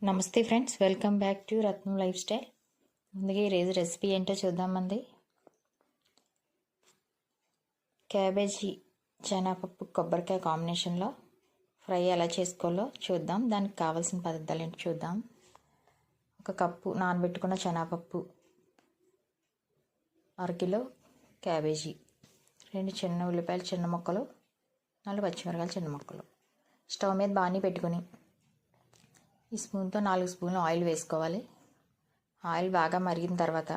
నమస్తే friends, welcome back to Ratnam life style. ముందుగా ఈరోజు రెసిపీ ఏంటో చూద్దామండి. క్యాబేజీ శనగపప్పు కొబ్బరికాయ కాంబినేషన్లో ఫ్రై ఎలా చేసుకోవాలో చూద్దాం. దానికి కావాల్సిన పదార్థాలు ఏంటో చూద్దాం. 1 కప్పు నానబెట్టుకున్న శనగపప్పు, 1/2 కిలో క్యాబేజీ, 2 చిన్న ఉల్లిపాయలు చిన్న ముక్కలు, 4 పచ్చిమిరపకాయలు చిన్న ముక్కలు. స్టవ్ మీద బాణీ పెట్టుకుని ఈ స్పూన్తో 4 స్పూన్లు ఆయిల్ వేసుకోవాలి. ఆయిల్ బాగా మరిగిన తర్వాత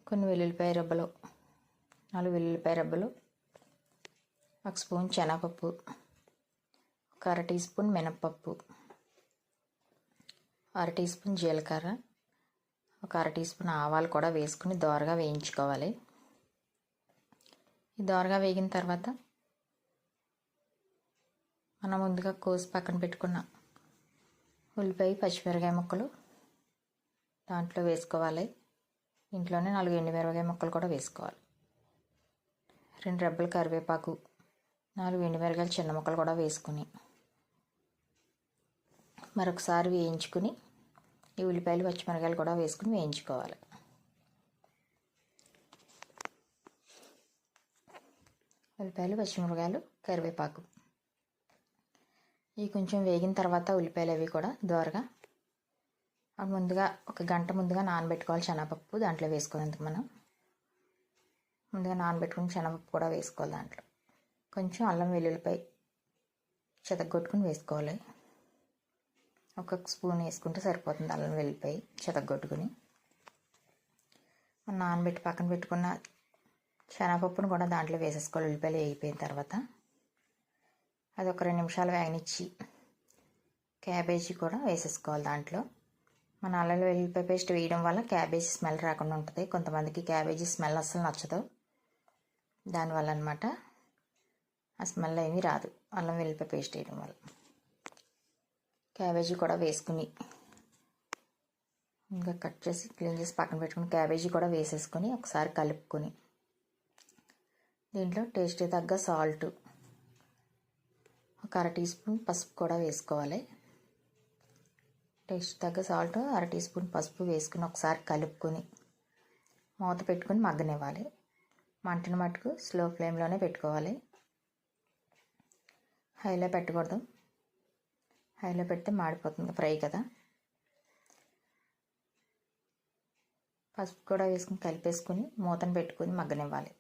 కొన్ని వెల్లుల్లిపాయ రబ్బలు, 4 వెల్లుల్లిపాయ రబ్బలు, 1 స్పూన్ శనగపప్పు, 1 అర టీ స్పూన్ మినప్పప్పు, 1 టీ స్పూన్ జీలకర్ర, 1 అర టీ స్పూన్ ఆవాలు కూడా వేసుకుని దోరగా వేయించుకోవాలి. ఈ దోరగా వేగిన తర్వాత మనం ముందుగా కోసి పక్కన పెట్టుకున్న ఉల్లిపాయ పచ్చిమిరపకాయ ముక్కలు దాంట్లో వేసుకోవాలి. ఇంట్లోనే 4 ఎండుమిరపకాయ ముక్కలు కూడా వేసుకోవాలి. 2 రెబ్బల కరివేపాకు, 4 ఎండుమిరపకాయలు చిన్న ముక్కలు కూడా వేసుకుని మరొకసారి వేయించుకుని ఈ ఉల్లిపాయలు పచ్చిమిరపకాయలు కూడా వేసుకుని వేయించుకోవాలి. ఉల్లిపాయలు పచ్చిమిరపకాయలు కరివేపాకు ఇవి కొంచెం వేగిన తర్వాత ఉల్లిపాయలు అవి కూడా దోరగా ముందుగా 1 గంట ముందుగా నానబెట్టుకోవాలి. శనగపప్పు దాంట్లో వేసుకునేందుకు మనం ముందుగా నానబెట్టుకుని శనగపప్పు కూడా వేసుకోవాలి. దాంట్లో కొంచెం అల్లం వెల్లుల్లిపాయ చెతగొట్టుకుని వేసుకోవాలి. 1 స్పూన్ వేసుకుంటే సరిపోతుంది. అల్లం వెల్లుల్లిపాయ చెతగొట్టుకుని మనం నానబెట్టి పక్కన పెట్టుకున్న శనగపప్పును కూడా దాంట్లో వేసేసుకోవాలి. ఉల్లిపాయలు వేగిపోయిన తర్వాత అది 1 2 నిమిషాలు వేగనిచ్చి క్యాబేజీ కూడా వేసేసుకోవాలి. దాంట్లో మన అల్లం వెల్లుల్లిపాయ పేస్ట్ వేయడం వల్ల క్యాబేజీ స్మెల్ రాకుండా ఉంటుంది. కొంతమందికి క్యాబేజీ స్మెల్ అస్సలు నచ్చదు. దానివల్ల అనమాట ఆ స్మెల్ ఏమీ రాదు అల్లం వెల్లుల్లిపాయ పేస్ట్ వేయడం వల్ల. క్యాబేజీ కూడా వేసుకుని ఇంకా కట్ చేసి క్లీన్ చేసి పక్కన పెట్టుకుని క్యాబేజీ కూడా వేసేసుకొని ఒకసారి కలుపుకొని దీంట్లో టేస్ట్కి తగ్గ సాల్ట్, 1 అర టీ స్పూన్ పసుపు కూడా వేసుకోవాలి. టేస్ట్ తగ్గ సాల్ట్ 1 టీ స్పూన్ పసుపు వేసుకుని ఒకసారి కలుపుకొని మూత పెట్టుకుని మగ్గనివ్వాలి. మంటను మట్టుకు స్లో ఫ్లేమ్లోనే పెట్టుకోవాలి. హైలో పెట్టకూడదు. హైలో పెడితే మాడిపోతుంది ఫ్రై కదా. పసుపు కూడా వేసుకుని కలిపేసుకుని మూతను పెట్టుకుని మగ్గనివ్వాలి.